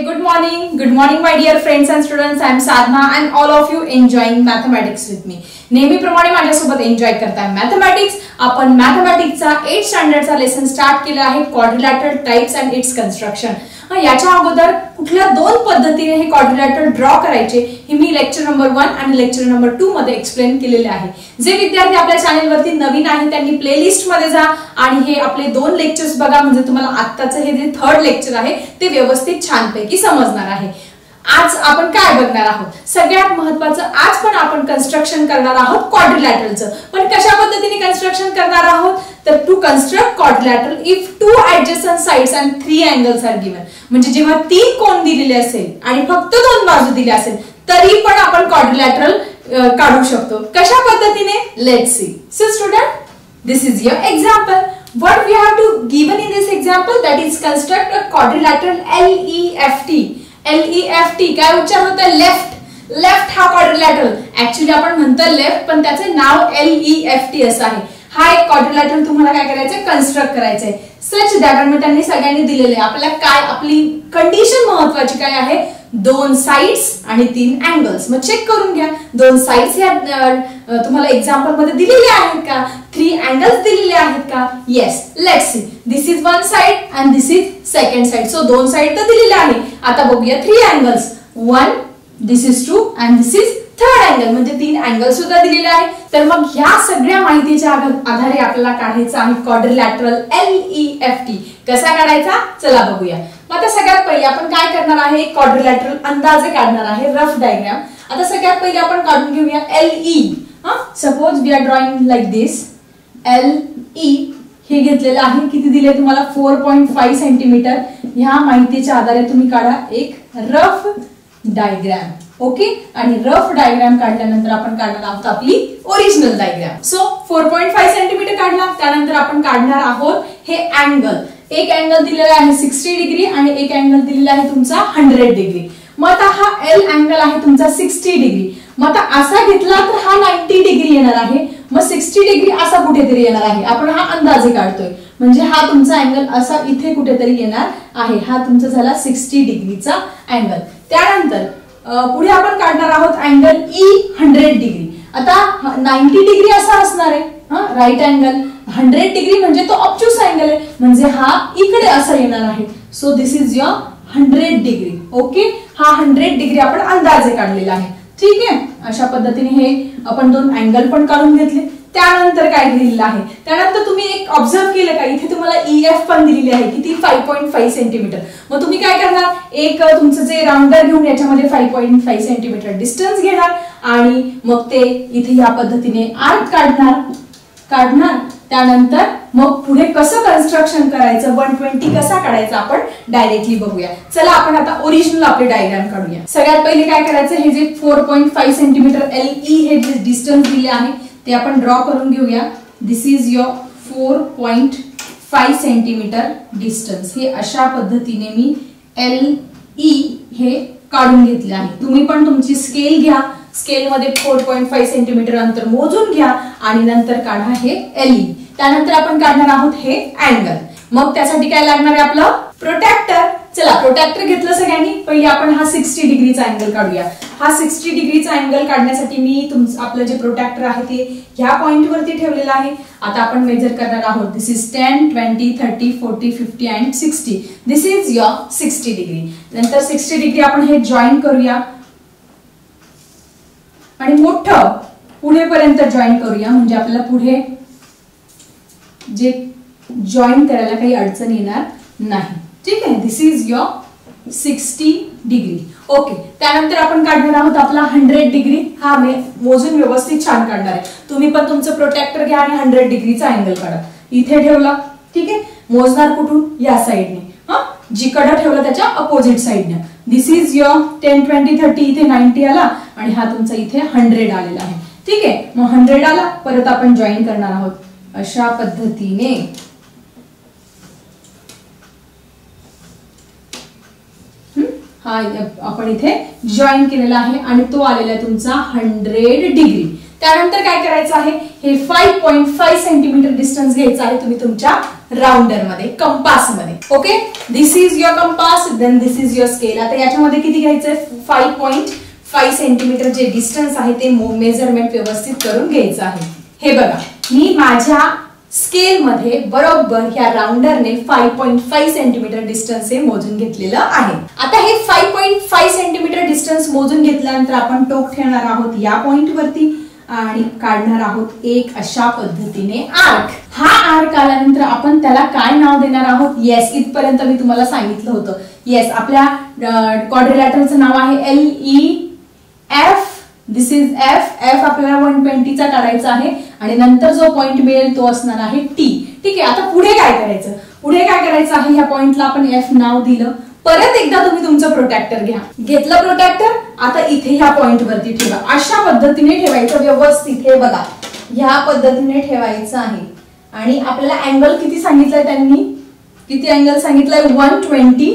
Hey, good morning my dear friends and students. I am Sadhna and all of you enjoying mathematics with me. नेहमीप्रमाणे माझ्यासोबत enjoy करताय mathematics. आपण मॅथमॅटिक्सचा 8th स्टँडर्डचा lesson start केला आहे, quadrilateral types and it's construction. याच्या अगोदर कुठल्या दोन पद्धतीने हे क्वाड्रिलॅटरल ड्रॉ करायचे हे मी लेक्चर नंबर 1 आणि लेक्चर नंबर 2 मध्ये एक्सप्लेन केलेले आहे. जे विद्यार्थी आपल्या चॅनलवरती नवीन आहेत त्यांनी प्लेलिस्ट मध्ये जा आणि हे आपले दोन लेक्चर्स बघा, म्हणजे तुम्हाला आत्ताचं हे जे 3rd लेक्चर आहे ते व्यवस्थित छानपैकी समजणार आहे. आज आपण काय बघणार आहोत, सगळ्यात महत्त्वाचं आज पण आपण कन्स्ट्रक्शन करणार आहोत क्वाड्रिलॅटरलचं. पण कशा पद्धतीने कन्स्ट्रक्शन करणार आहोत तर to construct quadrilateral if 2 adjacent sides and 3 angles are given. म्हणजे जेव्हा 3 कोन दिलेले असेल आणि फक्त 2 बाजू दिल्या असेल तरी पण आपण क्वाड्रिलॅटरल काढू शकतो. कशा पद्धतीने, let's see. So student, this is your example. What we have to given in this example, that is construct a quadrilateral LEFT. LEFT काय उच्चार होता, लेफ्ट हा क्वाड्रिलॅटरल. ऍक्च्युअली आपण म्हणतो लेफ्ट पण त्याचे नाव LEFT असं आहे. हा एक क्वाड्रिलॅटरल तुम्हाला काय करायचंय, कन्स्ट्रक्ट करायचंय. सच दॅट त्यांनी सगळ्यांनी दिलेले आपल्याला काय, आपली कंडिशन महत्वाची काय आहे, 2 साइड्स आणि 3 अँगल्स. मग चेक करून घ्या 2 साइड्स ह्या तुम्हाला एक्झाम्पल मध्ये दिलेले आहेत का, 3 अँगल्स दिलेले आहेत का. Yes, let's see. This is 1 side and this is second side. So 2 side तर दिलेले आहे. आता बघूया 3 angles. 1, this is 2 and this is 3rd angle, म्हणजे 3 अँगल सुद्धा दिलेले आहे. तर मग ह्या सगळ्या माहितीच्या आधारे आपल्याला काढायचा आहे क्वाड्रिलॅटरल LEFT. कसा काढायचा चला बघूया. मग आता सगळ्यात पहिले आपण काय करणार आहे, क्वाड्रिलॅटरल अंदाजे काढणार आहे, रफ डायग्राम. आता सगळ्यात पहिले आपण काढून घेऊया LE. Suppose we are drawing like this. LE हे घेतलेलं आहे, किती दिले तुम्हाला, 4.5 सेंटीमीटर. ह्या माहितीच्या आधारे तुम्ही काढा एक रफ डायग्राम. ओके, आणि रफ डायग्राम काढल्यानंतर आपण काढणार आहोत आपली ओरिजिनल डायग्राम. सो 4.5 सेंटीमीटर काढला. त्यानंतर आपण काढणार आहोत हे अँगल. एक अँगल दिलेला आहे 60 डिग्री आणि एक अँगल दिलेला आहे तुमचा 100 डिग्री. मग आता हा L अँगल आहे तुमचा 60 डिग्री. मग आता असा घेतला तर हा 90 डिग्री येणार आहे. मग 60 डिग्री असा कुठेतरी येणार आहे. आपण हा अंदाजे काढतोय, म्हणजे हा तुमचा अँगल असा इथे कुठेतरी येणार आहे. हा तुमचा झाला 60 डिग्रीचा अँगल. त्यानंतर पुढे आपण काढणार आहोत अँगल E 100 डिग्री. आता 90 डिग्री असा असणार आहे राईट अँगल. 100 डिग्री म्हणजे तो ऑब्ट्यूस अँगल आहे, म्हणजे हा इकडे असा येणार आहे. So this is your 100 degree. Okay, हा 100 डिग्री आपण अंदाजे काढलेला आहे. ठीक आहे, अशा पद्धतीने हे आपण 2 अँगल पण काढून घेतले. त्यानंतर काय दिलेलं आहे, त्यानंतर तुम्ही एक ऑब्झर्व केलं का, इथे तुम्हाला EF पण दिलेली आहे, किती 5.5 सेंटीमीटर. मग तुम्ही काय करणार, एक तुमचं जे राउंडर घेऊन याच्यामध्ये 5.5 सेंटीमीटर डिस्टन्स घेणार आणि मग ते इथे या पद्धतीने आर्क काढणार. त्यानंतर मग पुढे कसं कन्स्ट्रक्शन करायचं, 120 कसा काढायचा आपण डायरेक्टली बघूया. चला आपण आता ओरिजिनल आपले डायग्राम काढूया. सगळ्यात पहिले काय करायचं, हे जे 4.5 सेंटीमीटर LE हे जे डिस्टन्स दिले आहे ते आपण ड्रॉ करून घेऊया. दिस इज युअर 4.5 सेंटीमीटर डिस्टन्स. हे अशा पद्धतीने मी LE हे काढून घेतले आहे. तुम्ही पण तुमची स्केल घ्या, स्केल मध्ये 4.5 सेंटीमीटर अंतर मोजून घ्या आणि नंतर काढा हे LE. त्यानंतर आपण काढणार आहोत हे अँगल. मग त्यासाठी काय लागणार आहे, आपलं प्रोट्रॅक्टर. चला प्रोट्रॅक्टर घेतलं सगळ्यांनी. पहिले आपण हा 60 डिग्रीचा अँगल काढूया. हा 60 डिग्रीचा अँगल काढण्यासाठी मी आपलं जे प्रोट्रॅक्टर आहे ते ह्या पॉइंट वरती ठेवलेलं आहे. आता आपण मेजर करणार आहोत. This is 10, 20, 30, 40, 50 and 60. This is your 60 degree. नंतर 60 डिग्री आपण हे जॉईन करूया आणि मोठं पुढेपर्यंत जॉईन करूया, म्हणजे आपल्याला पुढे जे जॉईन करायला काही अडचण येणार नाही. ठीक आहे, दिस इज युअर 60 डिग्री. ओके, त्यानंतर आपण काढणार आहोत आपला 100 डिग्री. हा मी मोजून व्यवस्थित छान काढणार आहे. तुम्ही पण तुमचं प्रोट्रॅक्टर घ्या आणि 100 डिग्रीचा अँगल काढा. इथे ठेवला, ठीक आहे, मोजणार कुठून, या साईडने, जिकडे ठेवलं त्याच्या अपोजिट साईडने. दिस इज युअर 10, 20, 30, इथे 90 आला आणि हा तुमचा इथे 100 आलेला आहे. ठीक आहे, मग 100 आला, परत आपण जॉईन करणार आहोत अशा पद्धतीने. हा आपण इथे जॉईन केलेला आहे आणि तो आलेला आहे तुमचा 100 डिग्री. त्यानंतर काय करायचं आहे, हे 5.5 सेंटीमीटर डिस्टन्स घ्यायचं आहे तुम्ही तुमच्या राउंडर मध्ये, कंपास मध्ये. Okay, this is your compass, then this is your scale. आता याच्यामध्ये किती घ्यायचंय? 5.5 सेंटीमीटर जे डिस्टन्स आहे ते मेजरमेंट व्यवस्थित करून घ्यायचं आहे. हे बघा, मी माझ्या स्केल मध्ये बरोबर ह्या राउंडरने 5.5 सेंटीमीटर डिस्टन्स हे मोजून घेतलेलं आहे. आता हे 5.5 सेंटीमीटर डिस्टन्स मोजून घेतल्यानंतर आपण टोक ठेवणार आहोत या पॉइंट वरती आणि काढणार आहोत एक अशा पद्धतीने आर्क. हा आर्क आल्यानंतर आपण त्याला काय नाव देणार आहोत? येस, इथपर्यंत मी तुम्हाला सांगितलं होतं. येस, आपल्या क्वाड्रिलॅटरलचं नाव आहे LEF. This is F. आपल्याला 120 चा काढायचा आहे आणि नंतर जो पॉइंट मिळेल तो असणार आहे T. ठीक आहे, आता पुढे काय करायचं? पुढे काय करायचं आहे? ह्या पॉइंटला आपण F नाव दिलं. परत एकदा तुम्ही तुमचं प्रोटॅक्टर घ्या. घेतलं प्रोटॅक्टर, आता इथे ह्या पॉइंट वरती ठेवा. अशा पद्धतीने ठेवायचं व्यवस्थित. हे बघा, ह्या पद्धतीने ठेवायचं आहे आणि आपल्याला अँगल किती सांगितलंय त्यांनी? किती अँगल सांगितलंय? 120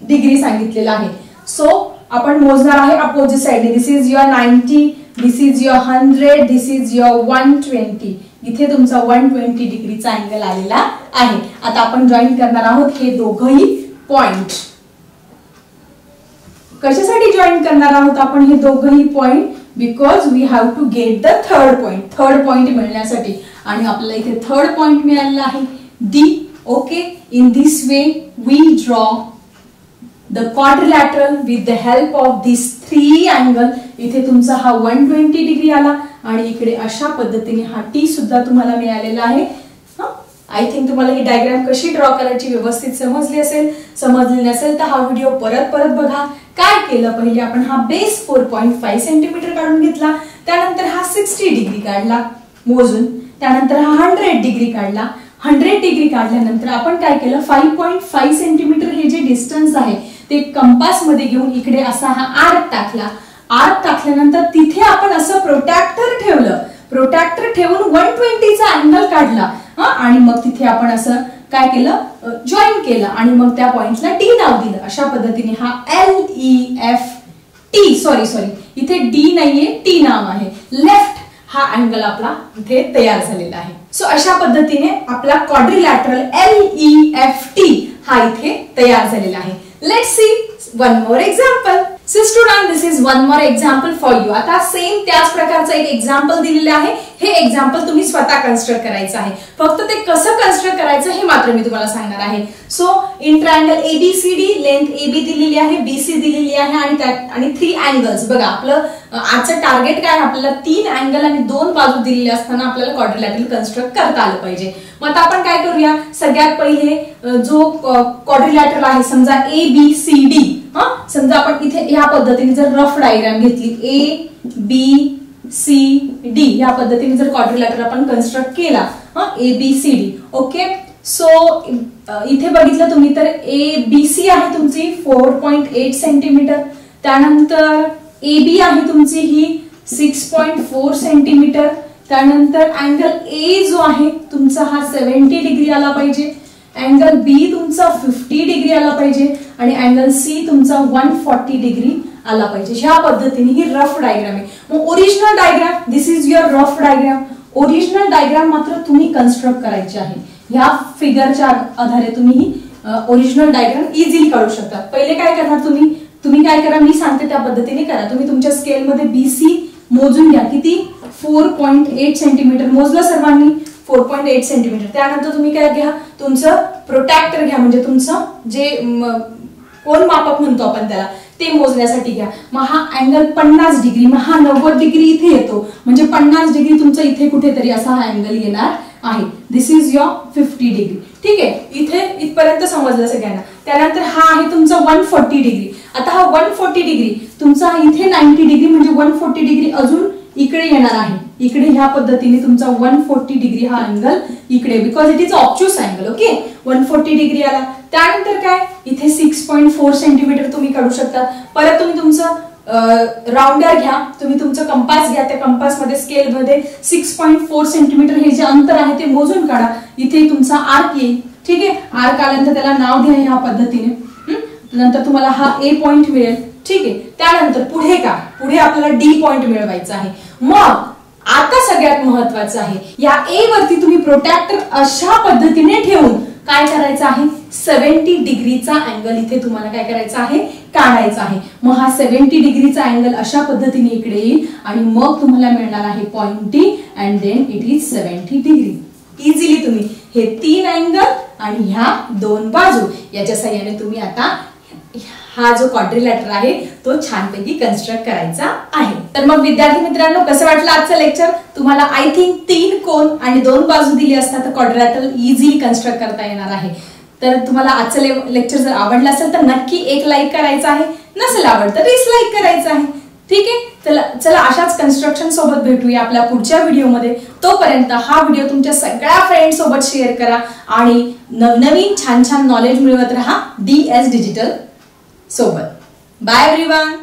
डिग्री सांगितलेला आहे. सो आपण मोजणार आहे अपोजिट साइडने. This is your 90, this is your 100, this is your 120. इथे तुमचा 120 डिग्रीचा अँगल आलेला आहे. आता आपण जॉईन करणार आहोत हे दोघही पॉइंट. कशासाठी जॉईन करणार आहोत आपण हे दोघही point? Because we have to get the third point. Third point मिळण्यासाठी. आणि आपल्याला इथे थर्ड पॉइंट मिळालेला आहे D. Okay, in this way we draw the quadrilateral with the help of these three angle. इथे तुमचा हा 120 डिग्री आला आणि इकडे अशा पद्धतीने हा T सुद्धा तुम्हाला मिळालेला आहे. आय थिंक तुम्हाला ही डायग्राम कशी ड्रॉ करायची व्यवस्थित समजली असेल. समजली नसेल तर हा व्हिडिओ परत परत बघा. काय केलं? पहिले आपण हा बेस 4.5 सेंटीमीटर काढून घेतला, त्यानंतर हा 60 डिग्री काढला मोजून, त्यानंतर हा 100 डिग्री काढला. 100 डिग्री काढल्यानंतर आपण काय केलं? 5.5 सेंटीमीटर हे जे डिस्टन्स आहे ते कंपास मध्ये घेऊन इकडे असा हा आर्क टाकला. आर्क टाकल्यानंतर तिथे आपण असं प्रोटॅक्टर ठेवलं. प्रोटॅक्टर ठेवून 120 चा अँगल काढला आणि मग तिथे आपण असं काय केलं? जॉईन केलं आणि मग त्या पॉइंटला T नाव दिलं. अशा पद्धतीने हा LEFT, सॉरी इथे D नाहीये, T नाव आहे. लेफ्ट हा अँगल आपला इथे तयार झालेला आहे. सो अशा पद्धतीने आपला क्वाड्रिलॅटरल LEFT हा इथे तयार झालेला आहे. Let's see one more example. So student, this is one more example for you. आता सेम त्याच प्रकारचं एक एक्झाम्पल दिलेलं आहे. हे एक्झाम्पल तुम्ही स्वतः कन्स्ट्रक्ट करायचं आहे. फक्त ते कसं कन्स्ट्रक्ट करायचं हे मात्र मी तुम्हाला सांगणार आहे. So in triangle ABCD length AB दिलेली आहे, BC दिलेली आहे आणि 3 अँगल्स. बघा, आपलं आजचं टार्गेट काय? आपल्याला 3 अँगल आणि 2 बाजू दिलेले असताना आपल्याला क्वाड्रिलॅटरल कन्स्ट्रक्ट करता आलं पाहिजे. मग आता आपण काय करूया? सगळ्यात पहिले जो क्वाड्रिलॅटरल आहे, समजा ABCD. समजा आपण इथे ह्या पद्धतीने जर रफ डायग्राम घेतली, ABCD या पद्धतीने जर क्वाड्रिलॅटरल आपण कन्स्ट्रक्ट केला, ABCD. ओके, सो इथे बघितलं तुम्ही तर ABC आहे तुमची 4.8 सेंटीमीटर. त्यानंतर AB आहे तुमची ही 6.4 सेंटीमीटर. त्यानंतर अँगल A जो आहे तुमचा हा 70 डिग्री आला पाहिजे. अँगल B तुमचा 50 डिग्री आला पाहिजे आणि अँगल C तुमचा 140 डिग्री आला पाहिजे. ह्या पद्धतीने ही रफ डायग्राम आहे. मग original diagram, this is your rough diagram. Original diagram मात्र तुम्ही कन्स्ट्रक्ट करायची आहे. ह्या फिगरच्या आधारे तुम्ही ही ओरिजिनल डायग्राम इझिली काढू शकता. पहिले काय करणार तुम्ही काय करा, मी सांगते त्या पद्धतीने करा. तुम्ही तुमच्या स्केल मध्ये BC मोजून घ्या. किती? 4.8 सेंटीमीटर मोजलं सर्वांनी. 4.8 सेंटीमीटर. त्यानंतर तुम्ही काय घ्या? तुमचं प्रोटॅक्टर घ्या, म्हणजे तुमचं जे कोन मापक म्हणतो आपण त्याला, ते मोजण्यासाठी घ्या. मग हा अँगल 50 डिग्री, मग हा 90 डिग्री इथे येतो, म्हणजे 50 डिग्री तुमचा इथे कुठेतरी असा हा अँगल येणार आहे. दिस इज युअर 50 डिग्री. ठीक आहे, इथे इथपर्यंत समजलं सगळ्यांना. त्यानंतर हा आहे तुमचा 140 डिग्री. आता हा 140 डिग्री तुमचा इथे 90 डिग्री, म्हणजे 140 डिग्री अजून इकडे येणार आहे. इकडे ह्या पद्धतीने तुमचा 140 डिग्री हा अँगल इकडे, because it is obtuse angle. Okay, 140 degree आला. त्यानंतर काय? इथे 6.4 सेंटीमीटर तुम्ही काढू शकता. परत तुम्ही तुमचं राउंडर घ्या, तुम्ही तुमचं कंपास घ्या. त्या कंपास मध्ये स्केल मध्ये 6.4 सेंटीमीटर हे जे अंतर आहे ते मोजून काढा. इथे तुमचा आर्क येईल. ठीक आहे, आर्क आल्यानंतर त्याला नाव द्या ह्या पद्धतीने. नंतर तुम्हाला हा A पॉइंट मिळेल. ठीक आहे, त्यानंतर पुढे का? पुढे आपल्याला D पॉइंट मिळवायचा आहे. मग आता सगळ्यात महत्वाचं आहे, या ए वरती तुम्ही प्रोट्रॅक्टर अशा पद्धतीने ठेवून काय करायचं आहे, 70 डिग्रीचा अँगल इथे तुम्हाला काय करायचा आहे, काढायचा आहे. मग हा 70 डिग्रीचा अँगल अशा पद्धतीने इकडे येईल आणि मग तुम्हाला मिळणार आहे point E and then it is 70 degree. Easily तुम्ही हे 3 अँगल आणि ह्या 2 बाजू याच्या साहाय्याने तुम्ही आता हा जो क्वाड्रिलॅटर आहे तो छानपैकी कन्स्ट्रक्ट करायचा आहे. तर मग विद्यार्थी मित्रांनो, कसं वाटलं आजचं लेक्चर? तुम्हाला आय थिंक 3 कोन आणि 2 बाजू दिली असतात तर क्वाड्रिलॅटर इझिली कन्स्ट्रक्ट करता येणार आहे. तर तुम्हाला आजचं लेक्चर जर आवडलं असेल तर नक्की एक लाईक करायचं आहे, नसेल आवडलं तर डिसलाईक करायचं आहे. ठीक आहे, चला अशाच कन्स्ट्रक्शन सोबत भेटूया आपल्या पुढच्या व्हिडिओमध्ये. तोपर्यंत हा व्हिडिओ तुमच्या सगळ्या फ्रेंड्स सोबत शेअर करा आणि नवनवीन छान छान नॉलेज मिळवत राहा DS डिजिटल सोबत. Bye everyone.